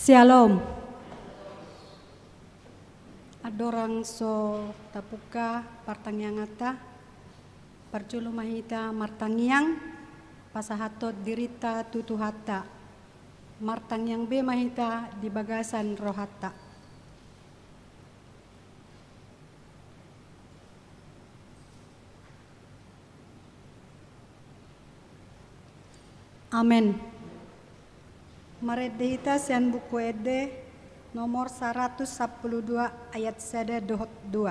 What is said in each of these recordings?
Shalom. Adorang so tapuka partangangata parjulu mahita martangiang pasahatot dirita tutuhata martangiang be mahita di bagasan rohata. Amin. Maret dehita sian buku ede nomor 112 ayat 1 dohot 2.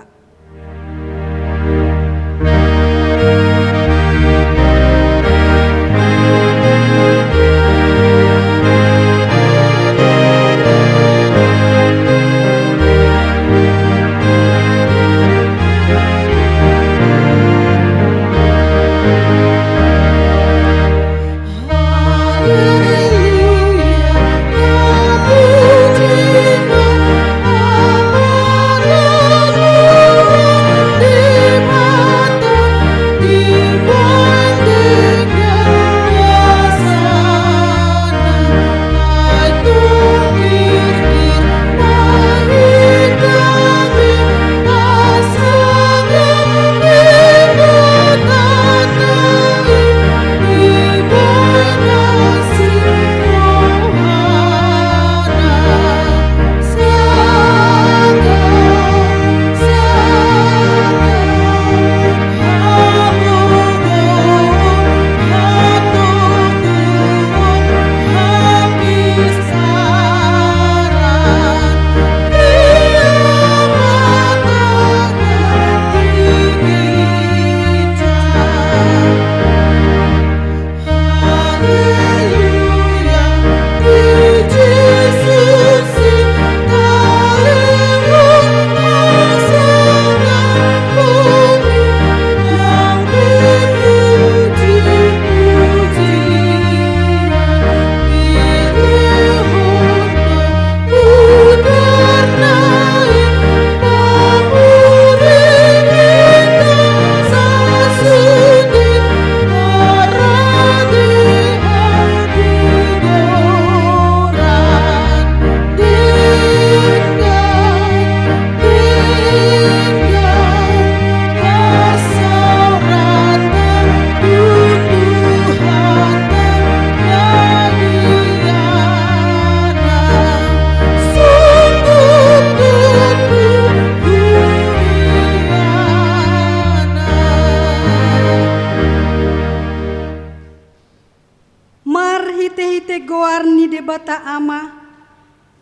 Bata ama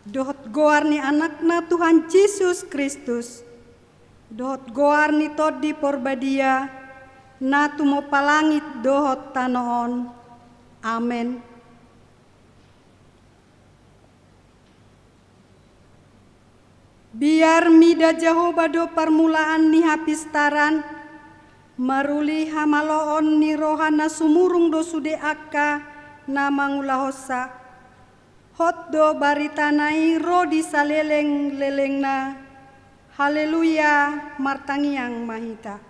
dohot goar ni anakna Tuhan Yesus Kristus dohot goar ni todi porbadia na tumo palangit dohot tanoon. Amen. Biar mida Jehovah do permulaan ni hapistaran maruli hamaloon ni rohana sumurung do sude akka na mangulahosa hot do baritanai ro di saleleng-lelengna. Haleluya martangiang mahita.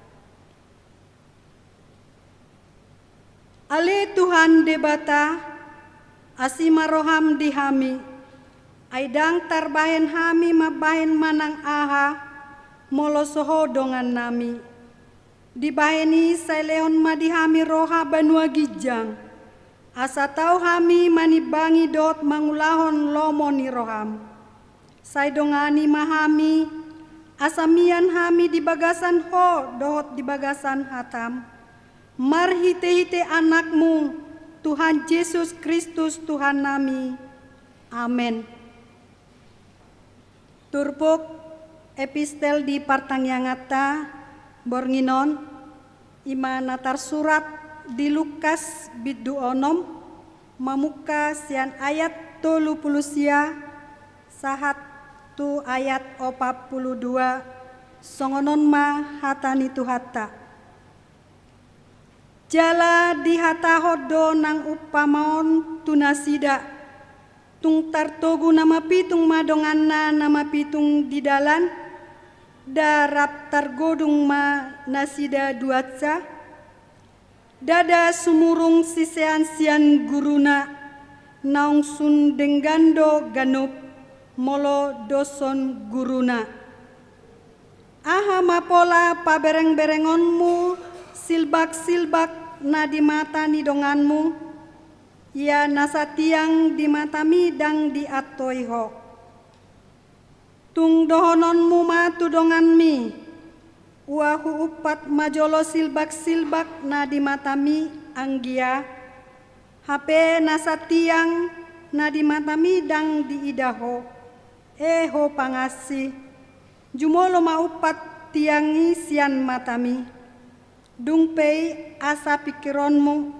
Ale Tuhan debata asima roham dihami aidang tarbahen hami mabahen manang aha molosoho dongan nami dibaheni saileon madihami roha banua gijang asa tau hami manibangi dot mangulahon lomo ni roham. Sai dongani mahami asamian hami di bagasan ho dot di bagasan hatam. Marhite-hite anakmu Tuhan Yesus Kristus Tuhan nami. Amen. Turpuk epistel di partangyangata bornginon ima natar surat di Lukas bidu onom mamuka sian ayat 30 sia sahat tu ayat 42 songonon ma hatani tu hatta jala di hata hodo nang upamaon tunasida tung tartogu nama pitung madonganna nama pitung di dalan darap targodung ma nasida duatsa dada sumurung sisean sian guruna naung sun denggando ganup molo doson guruna. Aha mapola pabereng-berengonmu, silbak-silbak na di mata ni donganmu, ya nasatiang di matami dang di atoiho. Tung dohononmu matu donganmi, uahu upat majolo silbak-silbak na di matami anggia, hape nasatiang na di matami dang di idaho, eho pangasih, jumolo maupat tiangi sian matami, dungpei asa pikironmu,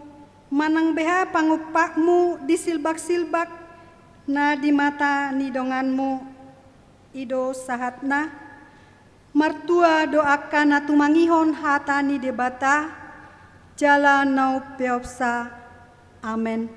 manang beha pangupakmu di silbak-silbak na di mata ni donganmu, ido sahatna, martua doakan na tumangihon hata ni debata, jala nau peopsa, amen.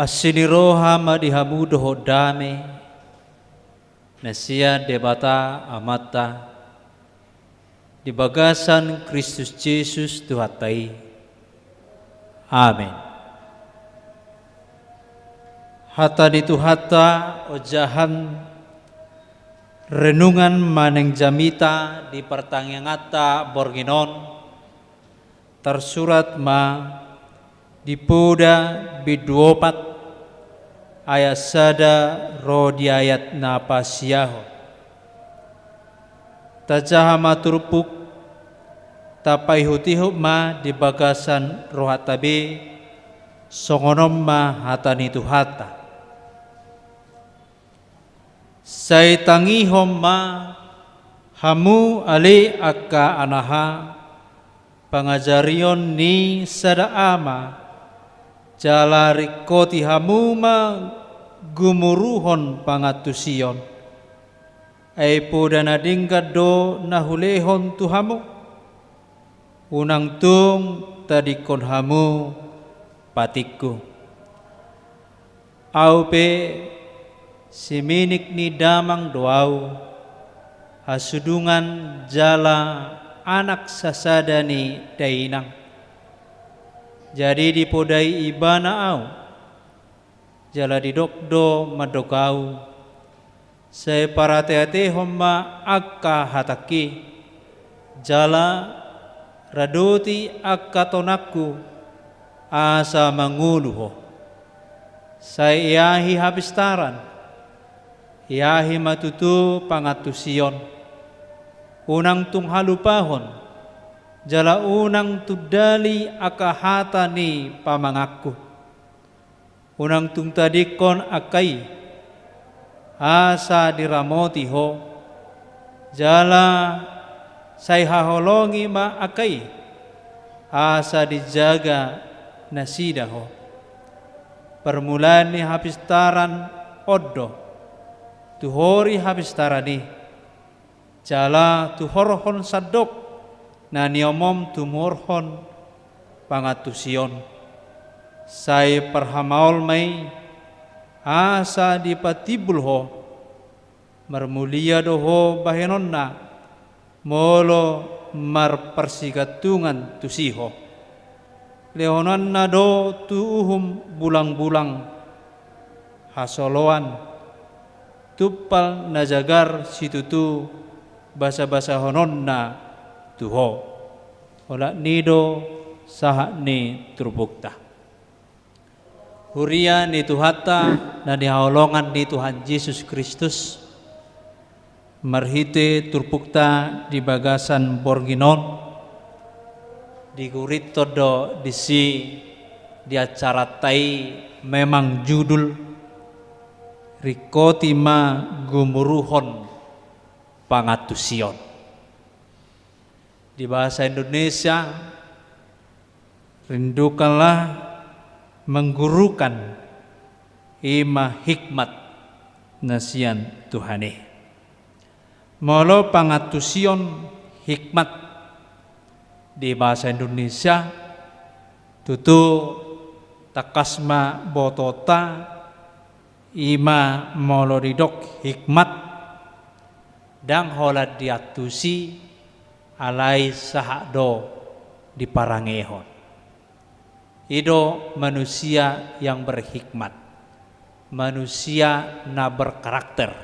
Asiniroha madihamudo hodame nasia debata amata di bagasan Kristus Yesus Tuhatai. Amin. Hata di Tuhata ojahan renungan maneng jamita di pertanyangata borginon tersurat ma di poda biduopat ayat sada ro di ayat napasiyaho. Tajaha maturupuk tapai hutihup ma di bagasan rohatabe songonom ma hatani tuhata. Say tangihom ma hamu ali akka anaha pangajarion ni sada ama jalari koti hamuma gumuruhon pangatusion ay podana dingkad do nahulehon tuhamu unang tung tadikon hamu patiku au pe siminik ni damang doau hasudungan jala anak sasadani dainang. Jadi dipodai ibana au jala didokdo madokau saya parate-ate homma akka hataki jala radoti akka tonaku asa manguluho saya iahi habistaran iahi matutu pangatusion unang tung halupahon jala unang tudali akahata ni pamangaku unang tung tadikon akai asa diramoti ho jala say haholongi ma akai asa dijaga nasida ho permulaan ni habistaran oddo tuhori habistarani jala tuhorhon sadok na niomom tumorhon pangatusion say perhamaol may asa dipatibulho marmulia doho bahenon na molo marpersigatungan tusiho leonan na do tuuhum bulang-bulang hasoloan tupal najagar situtu basa-basa honon na tuho ola nido saha ni turbukta. Huria ni Tuhata na dihaolongan di Tuhan Yesus Kristus marhite turbukta di bagasan borginon di gurit todo disi di acara tai memang judul Rikotima Gumuruhon Pangatusion. Di bahasa Indonesia, rindukanlah menggurukan ima hikmat nasian Tuhane. Molo pangatusion hikmat di bahasa Indonesia tutu takasma botota ima molo ridok hikmat dang holat diatusi alai sahado diparangehon. Ido manusia yang berhikmat, manusia na berkarakter.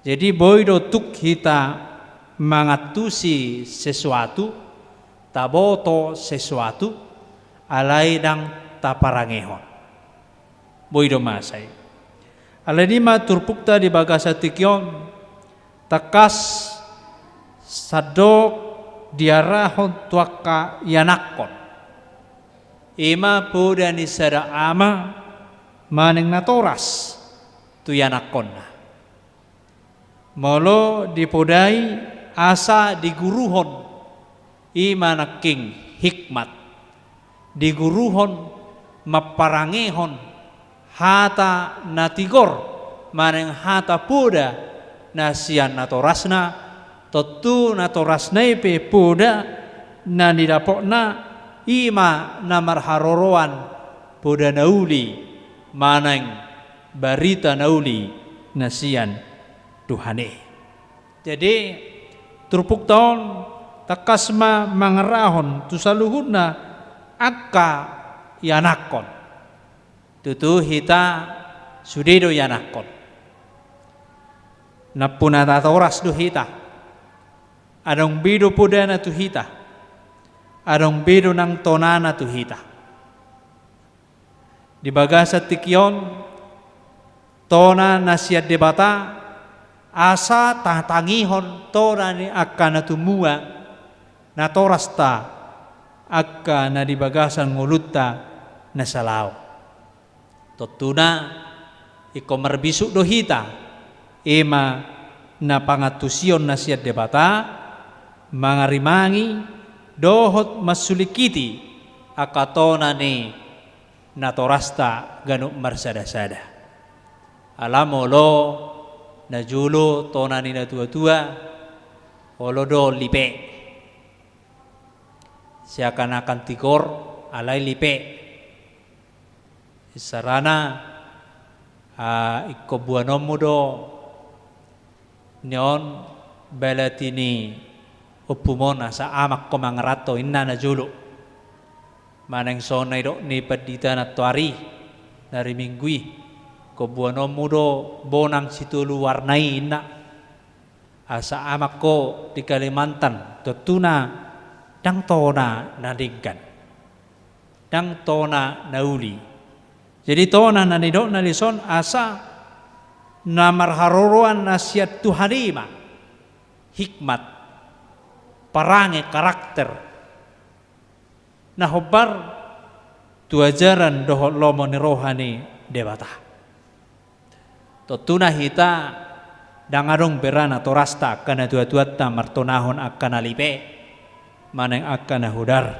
Jadi boido tuk kita mangatusi sesuatu, taboto sesuatu, alai dang taparangehon. Boido masai. Aladima turpukta di bagasa tikyon, takas sadok diarahon tuaka yanakon. Ima poda ni sada ama maneng natoras tu yanakon. Molo dipodai asa diguruhon ima naking hikmat. Diguruhon maparangehon hata natigor maneng hata poda nasian natorasna totu natorasnai pe poda na didapokna ima namar haroroan poda nauli maneng barita nauli nasian Tuhane. Jadi turpuk taon takasma mangerahon tusaluhuna akka yanakon tutu hita sudido yanakon napuna tatoras do hita adong bido podana tu hita adong bido nang tonana tu hita. Di bagasa tikyon tona nasiat debata asa tatangihon tona ni akka natumua natorasta akka na di bagasan ngulutta nasalao. Totuna iko marbisuk do hita ema na pangatusion nasiat debata mangarimangi dohot masulikiti akatona ni natorasta ganuk marsada-sada. Alamolo najulo tona ni natua-tua olodo lipe. Seakan-akan tigor alai lipe. Sarana ikko buanomu do nyon belatini upumona sa amak ko mangarato inna na julo maneng sonay do ni padita na tuari dari minggui ko buano mudo bonang situlu warnai inna asa amak ko di Kalimantan totuna dang tona nadingkan dang tona nauli. Jadi tona nanidok nalison asa namar haroroan nasiat Tuhanima hikmat parange karakter nah hobar tu ajaran dohot lomo ni rohani debata totuna hita dangarong berana torasta kana tua-tuatta martonahon akkana lipe maneng akkana hudar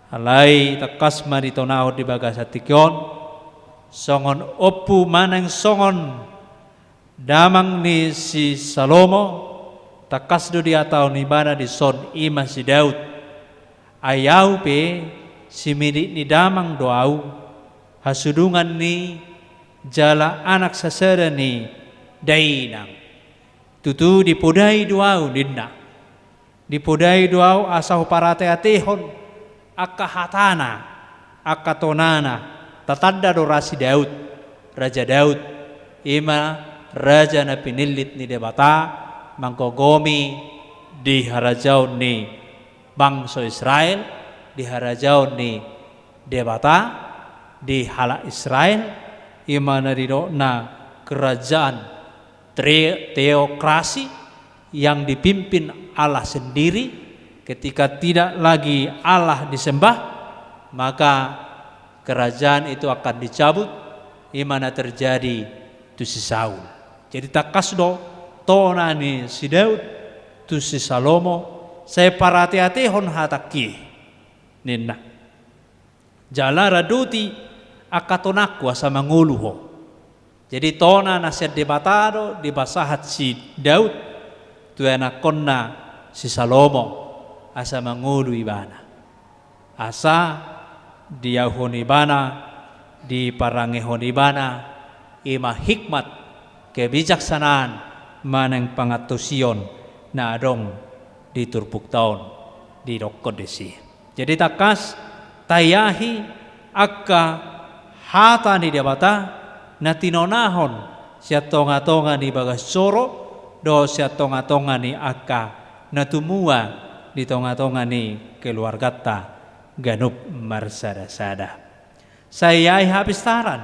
alai takasma di tonaho di bagasa tikyon songon opu maneng songon damang ni si Salomo takas do dia tahun ibada di son ima si Daud ayau pe si midik ni damang doau hasudungan ni jala anak sasera ni dainang tutu dipodai doau dinna dipodai doau asau parate atehon akka hatana akka tonana tatanda do rasi Daud Raja Daud ima raja na pinilit ni debata mangkogomi di harajau ni bangsa Israel di harajau ni debata di hala Israel imana di na kerajaan teokrasi yang dipimpin Allah sendiri. Ketika tidak lagi Allah disembah, maka kerajaan itu akan dicabut imana terjadi tu si Saul. Jadi takasdo tonani si Daud tu si Salomo saya parati-atihon hataki ninna jala raduti akatonaku asa manguluho. Jadi tona nasihat debatado di basahat si Daud tu anakonna si Salomo asa mangulu ibana asa diahon ibana di parangehon ibana ima hikmat kebijaksanaan maneng pangatusion na adong di turpuk taon di dokkodesi. Jadi takas tayahi akka hata ni debata na tinonahon siya tonga-tonga ni bagas soro do siya tonga-tonga ni akka na tumua di tonga-tonga ni keluargata ganup marsada-sada. Saya habis taran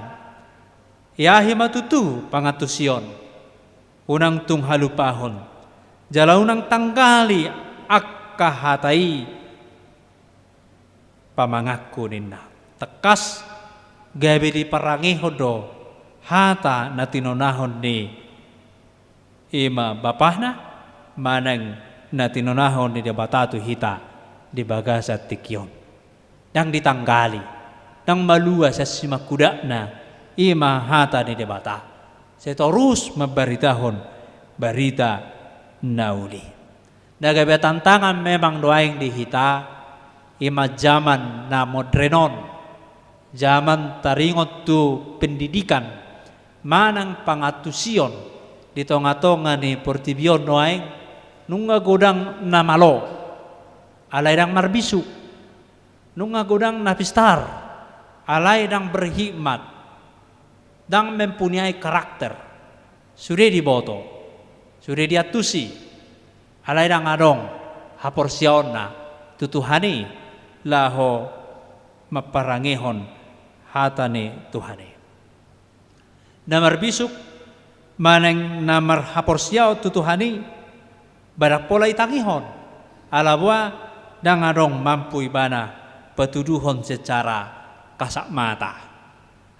yahi matutu pangatusion unang tung halupahon jalaunang tanggali akka hatai pamangaku ninna tekas gabi di parangi hodo hata natinonahon ni ima bapahna manang natinonahon ni debatatu hita di bagasat tikyon yang ditanggali yang malua sa simakuda na ima hata ni debata saya terus memberitahon berita nauli nagabe tantangan memang doaing di hita ima zaman na modernon zaman taringot tu pendidikan manang pangatusion di tonga-tonga ni portibion doaing nunga godang na malo alay dang marbisu nunga godang na pistar alay dang berhikmat dang mempunyai karakter sudah diboto sudah diatusi alay dang adong haporsion na tutuhani laho maparangehon hatane tuhani namar bisuk maneng namar haporsiao tutuhani badak pola itangihon alabwa dang adong mampu ibana petuduhon secara kasak mata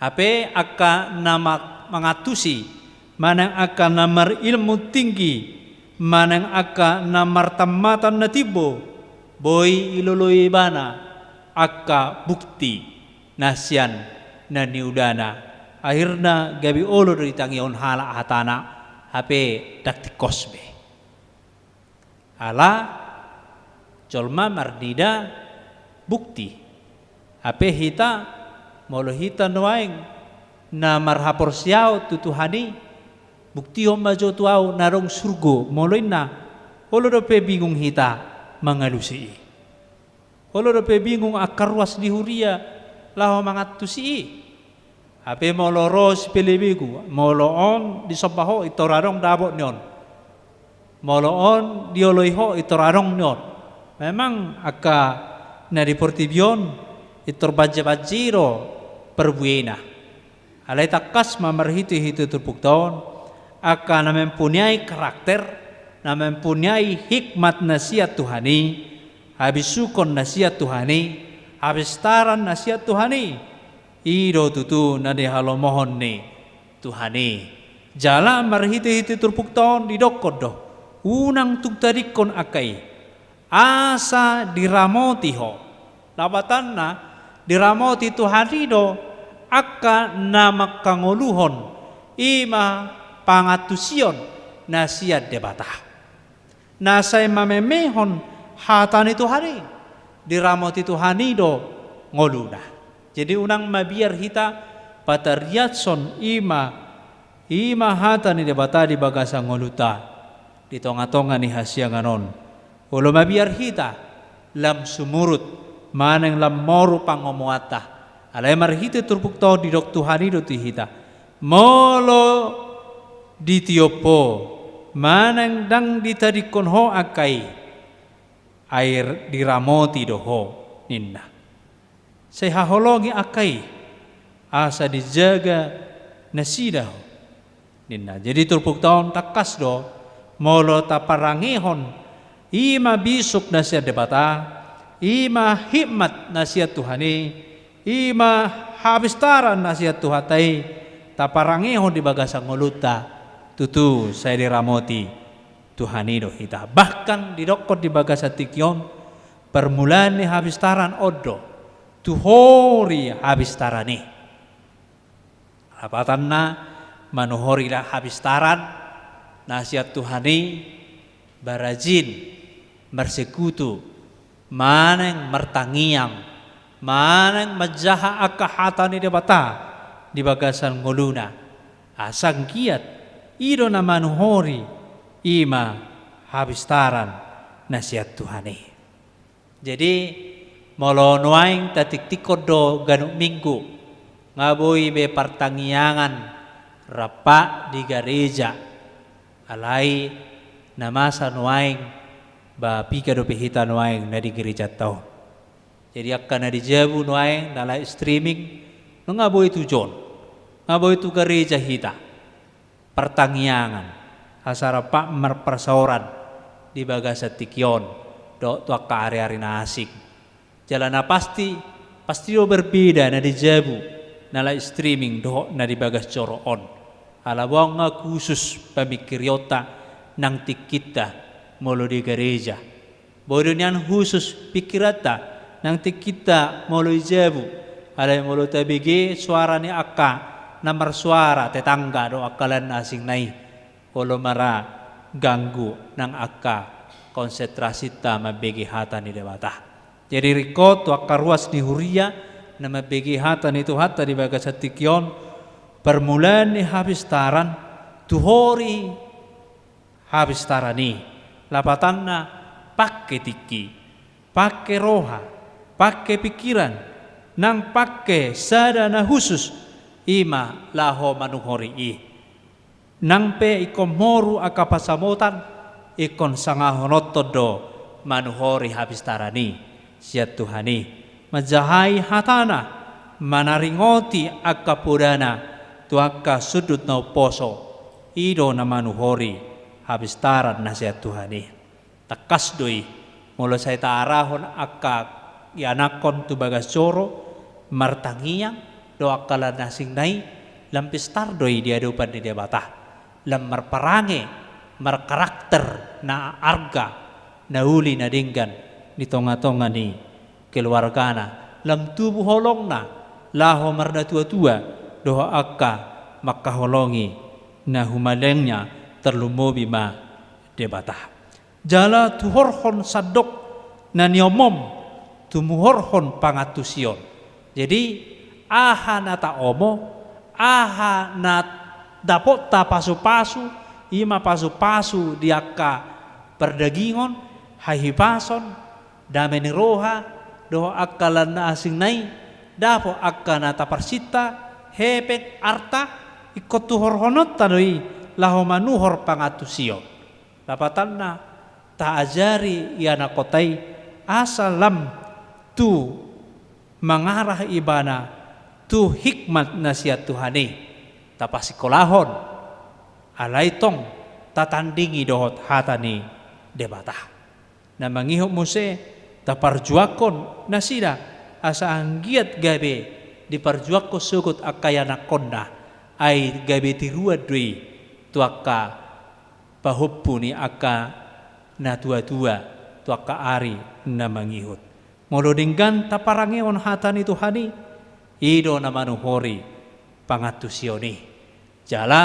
hape akka nama mengatusi manang akka namar ilmu tinggi manang akka namar tamatan natibo boy iloloy ibana akka bukti nasian na niudana akhirna gabi olo dari tangihon hala hatana hape dakti kosbe ala jolma mardida bukti ape hita molo hita noaing na marhapor siao tutuhani bukti hom majo tuau narong surgo moloin na holo dope bingung hita mangalusi holo dope bingung akarwas di huria laho mangatusi ape molo ros pelebigu molo on di sobaho itorarong dabot nyon moloon dioloiho itorarong nyon memang akka na deportibion itor bajiro perbuena alay takas mamarhiti hito turpuktaon akka na mempunyai karakter na mempunyai hikmat na siya Tuhani habis sukon na siya Tuhani habis taran na siya Tuhani ido tutu na dihalomohon ni Tuhani jala marhiti hito turpuktaon didokod do unang tugtarikon akay asa diramoti ho labatan na diramoti Tuhani do akka na makanguluhon ima pangatusion na siya debata nasay mamemehon hatan ni Tuhani diramoti Tuhani do ngoluna jadi unang mabiar hita patariatson ima hatan ni debata di bagasa ngoluta di tonga-tonga ni hasya nganon ulo mabiar hita lam sumurut maneng lam moru pangomuata alay marhita turpukto di dok Tuhani do ti hita molo di tiopo maneng dang ditarikon ho akay air diramoti doho ninna. Saya haholongi akai asa dijaga nasidaho ninna. Jadi turpuk tahun takas do molo taparangihon ima bisuk nasihat debata, ima hikmat nasihat Tuhani, ima habistaran nasihat Tuhatai taparangihon di bagasang ngoluta tutu saya diramoti Tuhani do hita. Bahkan didokot di bagasa tikyon permulaan ni habistaran odo tuhori habistarani apatanna manuhori lah habistaran nasihat Tuhani barajin bersekutu maneng mertangiang maneng majaha akahatani debata di bagasan ngoluna asang kiat ido na manuhori ima habistaran nasihat Tuhani. Jadi molo nuaing tatik-tikod do ganuk minggu ngaboy be pertangiangan rapa di gereja alai namasa nuaing ba pika do pihita nuaing na di gereja tau. Jadi akan na dijabu nuaing na live streaming no ngaboy tujon ngaboy tu gereja hita pertangiangan asara pak merpersauran di bagasa tikyon do tua ka ari-ari na asik jalana pasti do berbeda na dijabu na live streaming do na di bagas coroon alabang nga khusus pamikiryota nang tikita molo di gereja bodo niyan khusus pikirata nang tikita molo ijabu alay molo tabigi suara ni akka na marsuara tetangga do akalan asing nai olo mara ganggu nang akka konsentrasi ta mabegi hata ni dewata. Jadi riko tu akka ruas ni huria na mabegi hata ni tu hata di bagasa tikyon permulaan ni habistaran tuhori habistarani lapatanna pakke tiki pakke roha pakke pikiran nang pakke sadana khusus ima laho manuhori i nang pe ikon moru akapasamotan ikon sangahonoto do manuhori habistarani siat Tuhani majahai hatana manaringoti akapurana tuaka sudut na poso ido na manuhori habistaran nasihat Tuhani takas doi mula saya taarahon akka yanakon tu bagas coro martangiang do akala nasing nai lampistar doi dia dupan di debata lam marparange markarakter na arga na uli na dinggan di tonga-tonga ni keluargana lam tubuh holong na laho marna tua-tua doha akka makaholongi na humalengnya terlumobi ma debata jala tuhorhon sadok na niomom tumuhorhon pangatusion. Jadi aha nata omo aha nat dapot ta pasu-pasu ima pasu-pasu diaka perdagingon hahipason dameni roha doho akalan na asing nai dapo akana ta persita hepek arta ikot tuhorhonot tanoi laho manuhor pangatusio lapatanna ta ajari iana kotai asalam tu mengarah ibana tu hikmat nasihat Tuhani tapasikolahon alaitong tatandingi dohot hatani debata na mangihop muse taparjuakon nasida asa anggiat gabe diparjuakko sugut akayana konna ay gabe tiruad dui tuaka pahuppu ni aka na tua-tua tuaka ari na mangihut molodinggan taparangeon hatani Tuhani ido na manuhori pangatusioni jala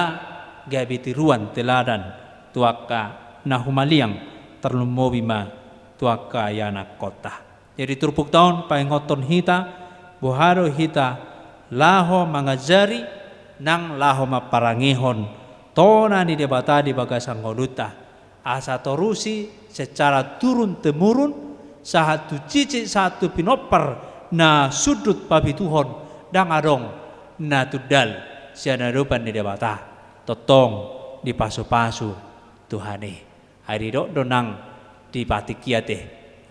gabi tiruan teladan tuaka na humaliang terlumobima tuaka yana kota. Jadi turpuk tahun paingoton hita buharo hita laho mangajari nang laho maparangihon tona ni debata di bagasang ngoluta asa torusi secara turun temurun satu cici satu pinoper na sudut pabituhon dang adong na tudal siana rupan di debata totong di pasu-pasu Tuhani hari dok donang di patikiate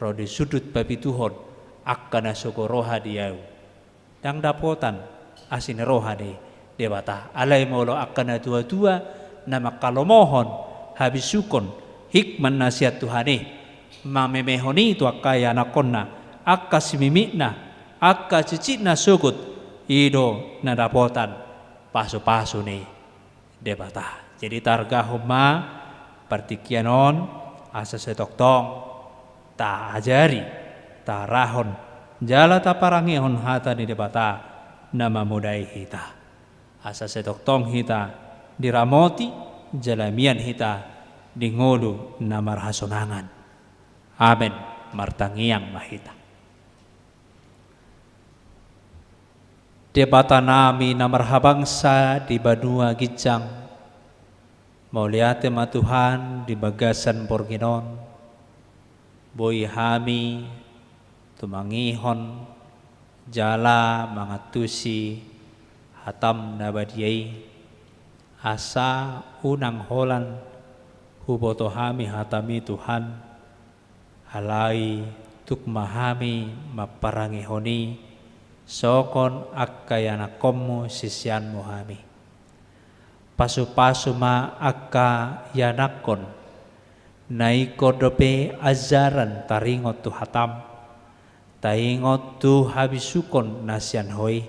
rodi sudut babi Tuhon akkana soko roha diau dang dapotan asin roha di debata alai molo akkana tua-tua nama kalomohon habis sukon hikman nasihat Tuhane mamemehoni tu akkaya nakonna akka simimikna akka cicitna sugut ido na dapotan pasu-pasu nih debata jadi targa homa partikianon asa setoktong ta ajari ta rahon jala ta parangihon hata di debata nama mudai hita asa setoktong hita diramoti jalamian hita di ngolu namar hasonangan amen martangiang mahita debata nami namar habangsa di Banua Gijang mauliate ma Tuhan di bagasan porginon boy hami tumangihon jala mangatusi hatam nabadiyai asa unang holan huboto hami hatami Tuhan halai tukmahami maparangihoni sokon akkayana kommu sisyanmu hami pasu-pasu ma akka yanakon naiko dope ajaran taringot tu hatam taingot tu habisukon nasian hoi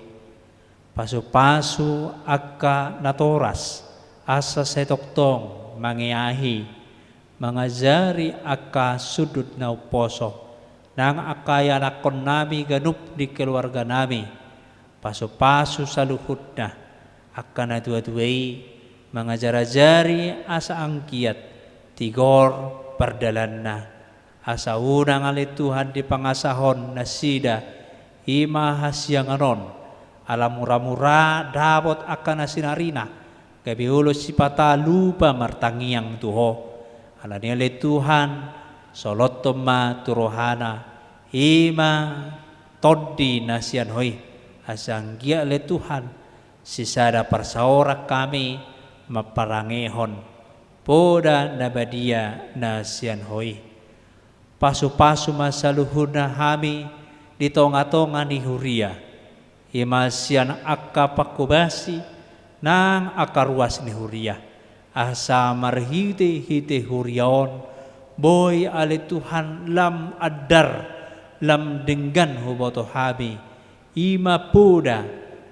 pasu-pasu akka natoras asa setoktong mangiahi mangajari akka sudut na uposo nang akaya nakon nami ganup di keluarga nami pasu-pasu saluhutna akka na dua-duai mangajar-ajari asa angkiat tigor perdalanna asa unang ali Tuhan di pangasahon nasida ima hasyanganon alam mura-mura dabot akan asinarina kabiulo sipata lupa martangiang tuho alani ali Tuhan solotoma turohana ima toddi nasian hoi asanggia ali Tuhan sisada persaorak kami maparangehon poda nabadia nasian hoi pasu-pasu masaluhuna hami di tonga-tonga ni huria imasian akka pakubasi nang akaruas ni huria asa marhite huriaon boy ali Tuhan lam adar lam denggan huboto hami ima poda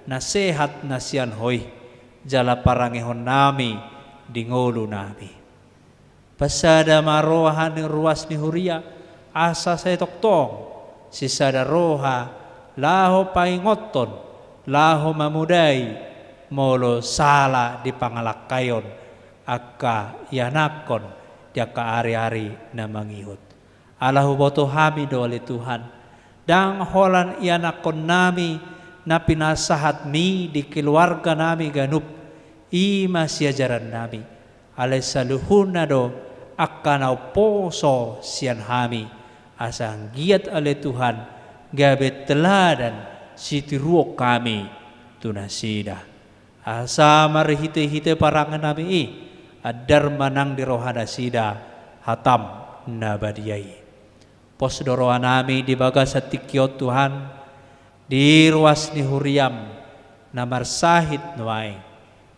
nasehat nasian hoi jala parangehon nami di ngolu nabi pasada marohan ni ruas ni huria asa saya toktong sisada roha laho paingoton laho mamudai molo sala di pangalakayon akka yanakon diaka ari-ari na mangihut alahu boto hami dole Tuhan dang holan yanakon nami na pinasahat mi di keluarga nami ganup ima siajaran nami alay saluhuna do akanaw poso siyan hami asang giat alay Tuhan gabit teladan sitiruok kami tunasida asa marhite-hite parangan nami adar manang di rohana sida hatam nabadiyai pos dorohan nami di bagas atikyot Tuhan di ruas ni huriam namar sahit nuay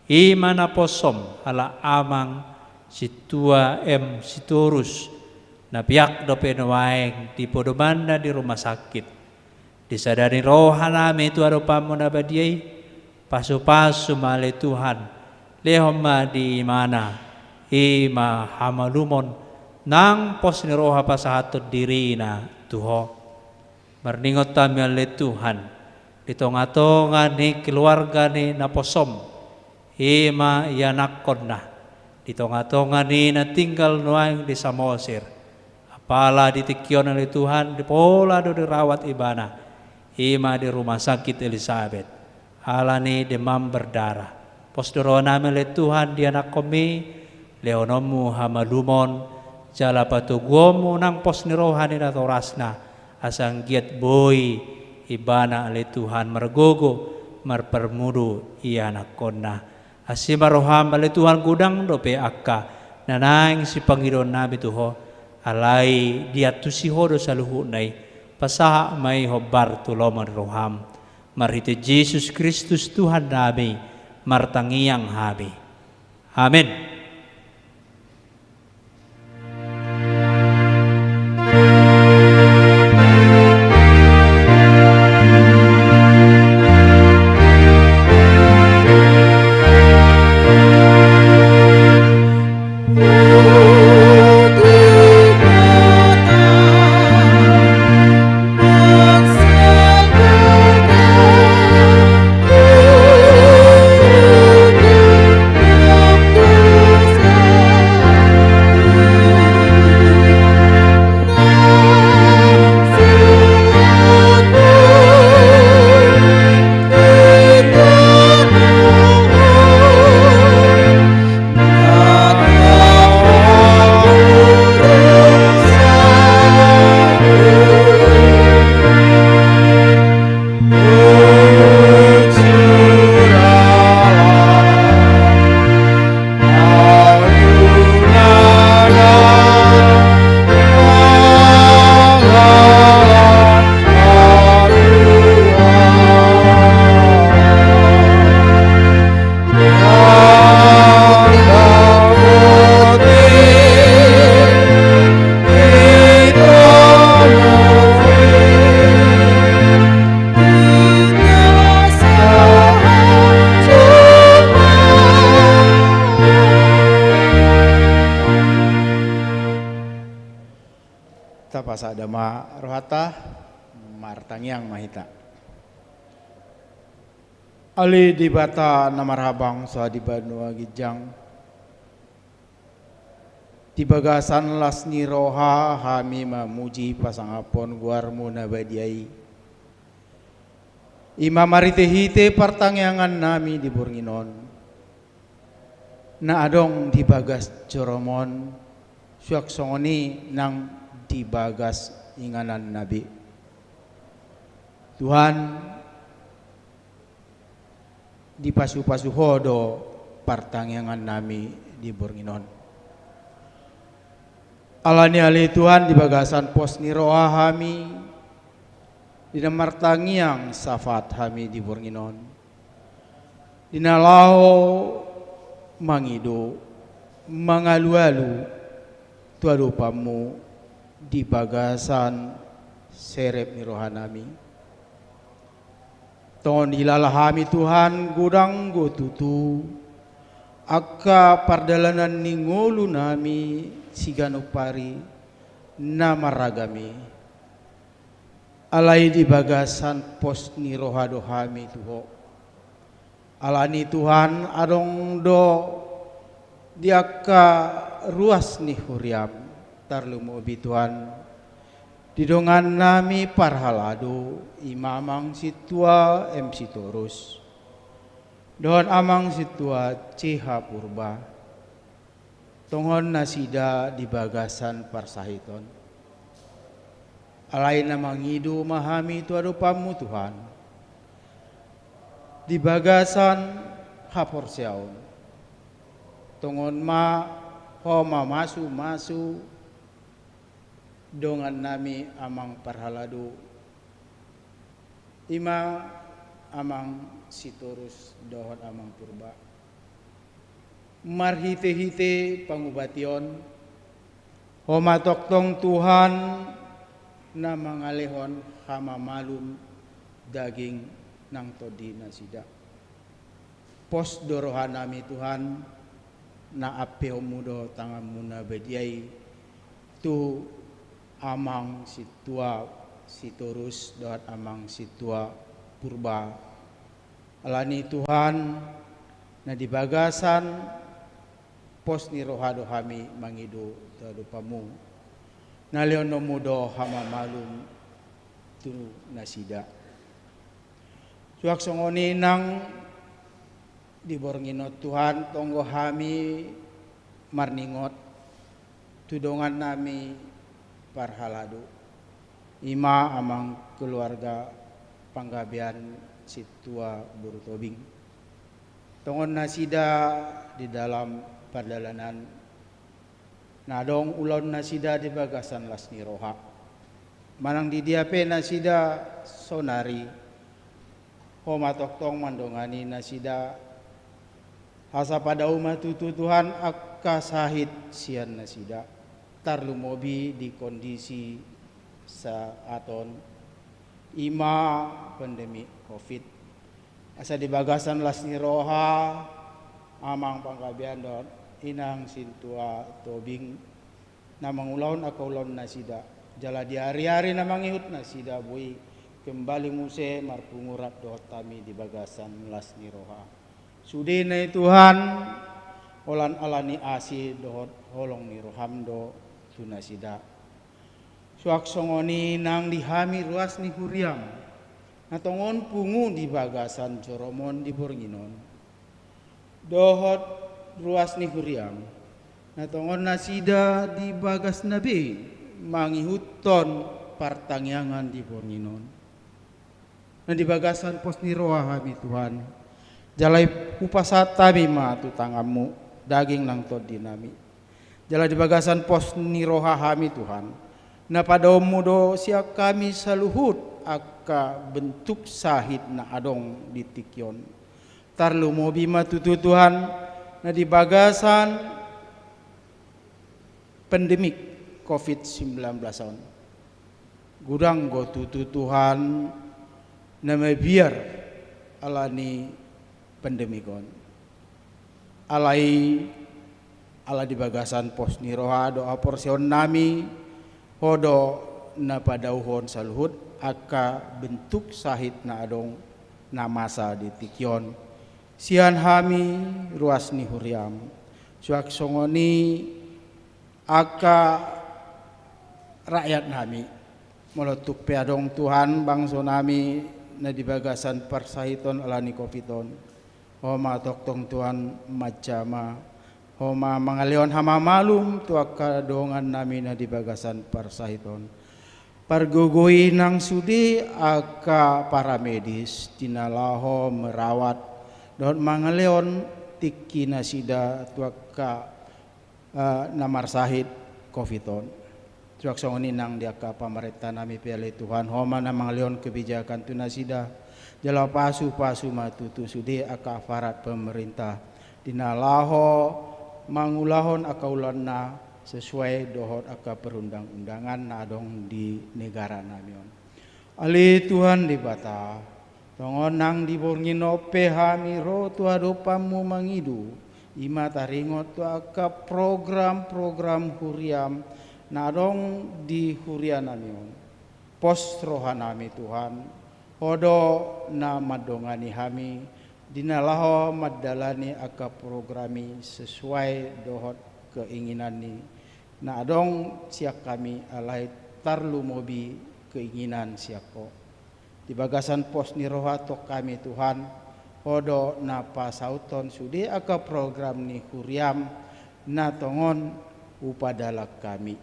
imana posom hala amang situa siturus na piak dope nuaeng di podomanda di rumah sakit disadari roha nami tu arupamu nabadiyai pasu-pasu male Tuhan lehoma di mana ima hamalumon nang pos ni roha pasahatot diri na tuho marningot kami oleh Tuhan di tonga-tonga ni keluarga ni naposom ima yanakon na di tonga-tonga ni na tinggal nuang di Samosir apala ditikyon oleh Tuhan di pola do dirawat ibana ima di rumah sakit Elizabeth ala ni demam berdarah posdoro nami oleh Tuhan di anak kami leonomu hamalumon jala patugomu nang pos ni rohani na torasna asang giat boy ibana oleh Tuhan margogo marpermudu ianak konna asimaroham oleh Tuhan gudang dope akka nanaing si Panginoon namin tuho Alai dia tu si hodo saluhu nai pasaha mai hobar tu lomar roham. Marhite Yesus Kristus Tuhan nabi martangiang habi. Amin. Tapasa adama rohata martangiang mahita. Ali di bata namarhabang sa di banua gijang. Di bagasan las ni roha hami mamuji pasangapon guarmu nabadiai. Ima maritehite partangyangan nami di Burginon. Na adong di bagas coromon suak songoni nang di bagas inganan nabi. Tuhan di pasu-pasu hodo partangyangan nami di Burginon. Alani ali Tuhan di bagasan pos niroa hami di martangiang safat hami di Burginon. Dinalao mangido mangalu-alu tuadupamu di bagasan serep ni rohanami. Ton ilalahami Tuhan gudang gotutu akka pardalanan ningolu nami siganupari namaragami. Alai di bagasan pos ni rohadohami tuho. Alani Tuhan adong do diaka ruas ni huriam. Tarlumu bituan didongan nami parhalado imamang situa sitorus dohon amang situa ciha purba tongon nasida di bagasan parsahiton alai namang hidu mahami tuadupamu Tuhan di bagasan haporsiaun tongon ma homa masu dongan nami amang parhaladu ima amang sitorus dohon amang purba marhite-hite pangubation homa toktong Tuhan na mangalehon hama malum daging nang todi nasida pos dorohan nami Tuhan na apeo mudo tangan muna bediai tu amang situa sitorus doat amang situa purba alani Tuhan na di bagasan pos ni rohado hami mangido tadupamu na leono mudo hama malum tu nasida suak songoni nang di Bornginot Tuhan tonggo hami marningot tudongan nami parhaladu ima amang keluarga panggabian situa buru tobing tongon nasida di dalam perdalanan nadong ulon nasida di bagasan las ni roha. Manang di diape nasida sonari, homa toktong mandongani nasida hasa pada umat Tuhan akka sahid sian nasida tarlumobi di kondisi saaton ima pandemi COVID. Asa di bagasan las ni roha amang pangkabian don inang sintua tobing na mangulon akaulon nasida jala di hari-hari na mangihut nasida bui kembali muse marpungurat dohot kami di bagasan las ni roha. Sudi na Tuhan olan alani asi dohot holong ni roham do tunasida. Suak songoni nang dihami ruas ni huriam natongon pungu di bagasan joromon di Bornginon dohot ruas ni huriam natongon nasida di bagas nabi mangihuton partangyangan di Bornginon na di bagasan pos ni roha kami Tuhan jalai upasat kami ma tutangamu daging nang tod dinami jalai di bagasan pos ni roha kami Tuhan na pada mudo siak kami saluhut akka bentuk sahid na adong di tikyon tarlu mobi matutu Tuhan na di bagasan pandemik COVID-19 on gudang go tutu Tuhan na mabiar alani pandemik on alai ala di bagasan pos ni roha doa porsion nami hodo na padauhon saluhut aka bentuk sahid na adong na masa di tikyon sian hami ruas ni huriam suak songoni aka rakyat nami molotuk peadong Tuhan bangso nami na di bagasan parsahiton alani kopiton homa toktong Tuhan macama homa mangaleon hama malum tuaka dongan nami na di bagasan parsahiton pargugui nang sudi aka para medis tinalaho merawat don mangaleon tiki nasida tuaka namar sahid covidon tuak songoni nang diaka pamarenta nami piale Tuhan homa na mangaleon kebijakan tu nasida jala pasu matutu sudi aka farat pemerintah tinalaho mangulahon akaulan na sesuai dohot aka perundang-undangan na adong di negara namion. Ali Tuhan di bata, tongon nang di Borngino pehami ro tu adopamu mangidu, ima taringot tu aka program huriam na adong di hurian namion. Pos rohanami Tuhan, hodo na madongani hami, dinalaho madalani aka programi sesuai dohot keinginan ni na adong siak kami alai tarlu mobi keinginan siako di bagasan pos ni roha tok kami Tuhan hodo na pasauton sudi aka program ni huriam na tongon upadalak kami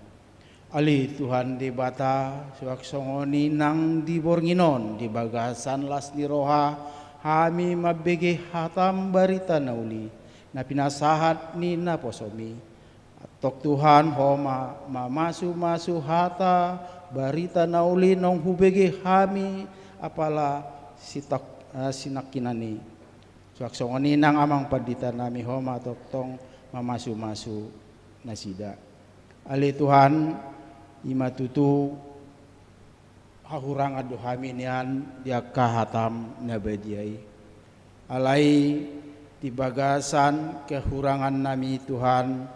ali Tuhan di bata suak songoni nang di Bornginon di bagasan las ni roha kami mabege hatam barita nauli na pinasahat ni na posomi tok Tuhan homa masu hata barita nauli nong hubege kami apala sinakinani suak songoni nang amang padita nami homa tok tong masu nasida ali Tuhan ima tutu hahurang adu kami nian dia kahatam nabadiai alai di bagasan kehurangan nami Tuhan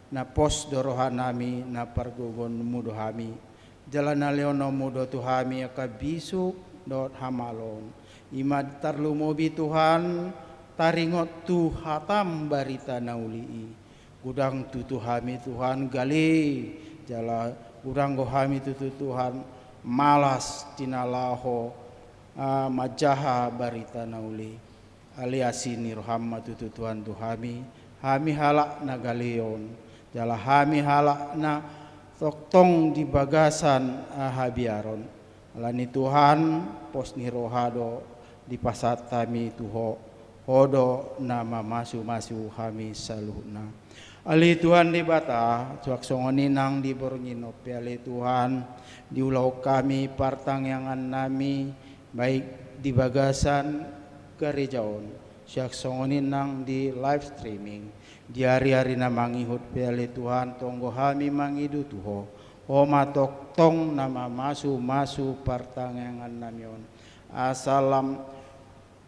na pos dorohan nami na pargogon mudo hami jalan leono mudo tuhami aka bisuk dot hamalon imad tarlu mobi Tuhan taringot tu hatam barita nauli gudang tutu hami Tuhan gali jala gudang go hami tutu Tuhan malas tinalaho majaha barita nauli aliasini roham tutu Tuhan tuhami hami halak nagaleon jala hami halak na toktong di bagasan habiaron alani Tuhan pos ni rohado di pasat kami tuho hodo nama masu hami saluhna. Ali Tuhan di bata cuak songoninang di bornginopi ali Tuhan di ulau kami partangyangan nami baik di bagasan gerejaon siak songoninang di live streaming di hari-hari na mangihut piali Tuhan tonggo hami mangidu tuho homa tok tong nama masu partangyangan namion asalam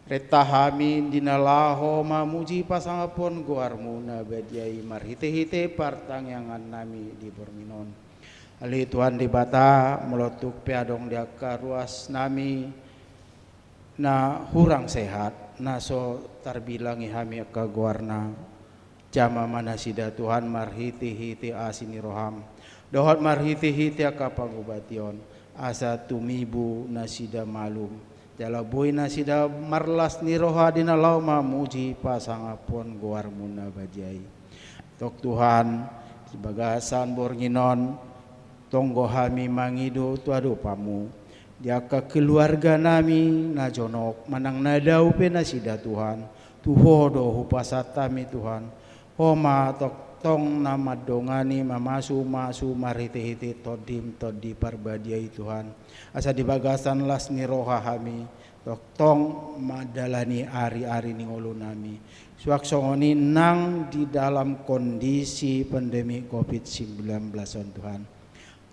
retahami dinalaho mamuji pasangapon guarmu na bediai marhite-hite partangyangan nami di borminon. Ali Tuhan di bata melotuk peadong diaka ruas nami na hurang sehat na so tarbilangi hami ka guarna jama mana sida Tuhan marhite-hite asini roham dohot marhite-hite ka pangubation asa tumibu na sida malum jala boy na sida marlas ni roha dina lau mamuji pasangapon guarmu na bajai tok Tuhan sebagasan bornginon tonggo hami mangido tuado pamu diaka keluarga nami na jonok manang nadau pe na sida Tuhan tuhodo hupasatami Tuhan homa tok tong nama dongani mamasu marhite-hite todim todi parbadiai Tuhan asa di bagasan las ni roha hami tok tong madalani ari-ari ni ngolu nami suak songoni nang di dalam kondisi pandemi COVID-19 Tuhan.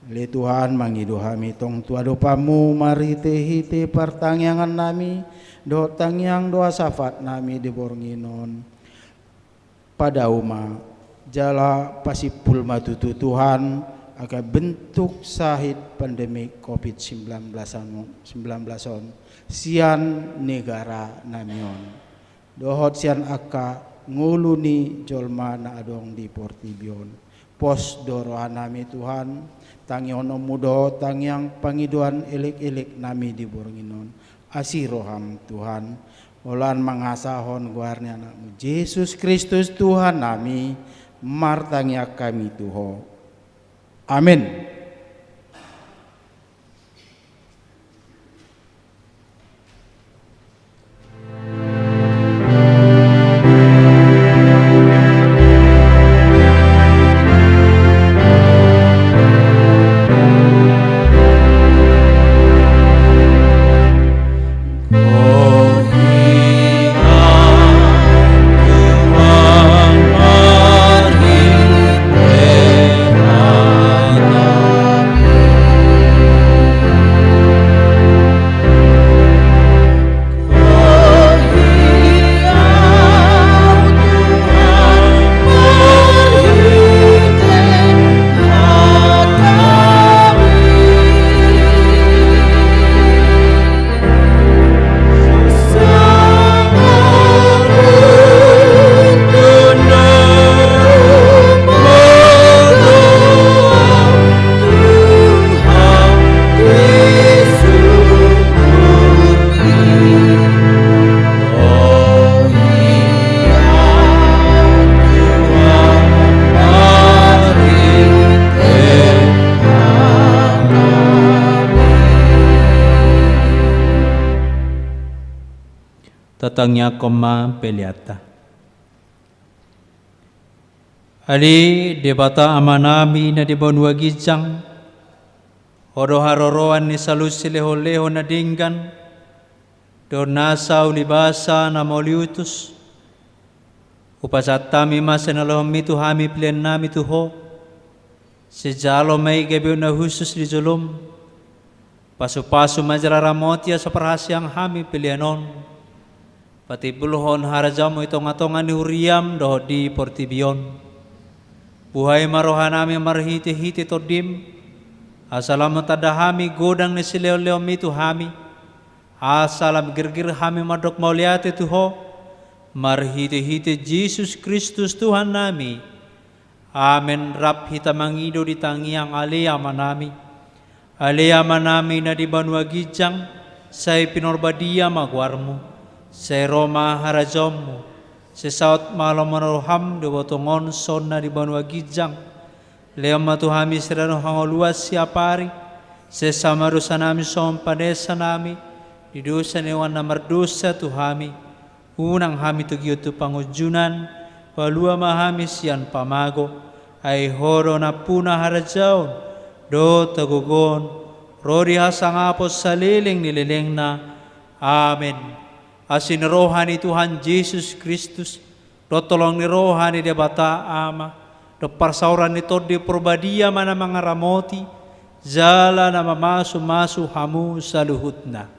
Le Tuhan mangidu hami tong tuado pamu marhite-hite partangyangan nami do tangyang doa safat nami di bornginon pada uma jala pasipul matutu Tuhan akan bentuk sahid pandemi COVID-19 sian negara namion dohot sian aka nguluni jolma na adong di Portibion pos dorohan nami Tuhan tangyono mudo tangyang pangiduan elik-elik nami di bornginon asiroham Tuhan ulan mangasahon guarnya anakmu Yesus Kristus Tuhan nami martangya kami tuho amin. Tatangnya koma peliata. Ali debata amanami na dibonwa gijang horo haroroan ni salusi leho-leho na dinggan dornasa ulibasa na mauliutus upasatami masa na lohom itu hami pilihan nami tuho sejalo may gabi na husus di zulum pasu-pasu majararamotya sa parahasyang hami pilihanon pati buluhon harajamu itongatongan ni huriam doho di Portibion buhay marohanami marhiti-hiti todim asalam tadahami godang ni sileo-leo mitu hami asalam girgir hami madok mauliate tuho marhiti-hiti Jesus Kristus Tuhan nami amen rap hita mangido di tangiang aliyama nami na di banwa gijang say pinorbadia magwarmu say Roma harajomu si saut malam maroham do botongon sonna di banwa gijang leo matuhami serano hangoluas siapari si samarusa nami som padesa nami di dosa newan na merdosa tuhami unang hami tu pangujunan, palua mahami sian pamago, ay horo na puna harajaon, do tagugon, rori hasangapos saliling nililing na. Amen. Asin rohani Tuhan Yesus Kristus, do tolong ni rohani dia bata ama, do parsauran ni todi perbadia mana mangaramoti, jala na mamasu-masu hamu saluhutna.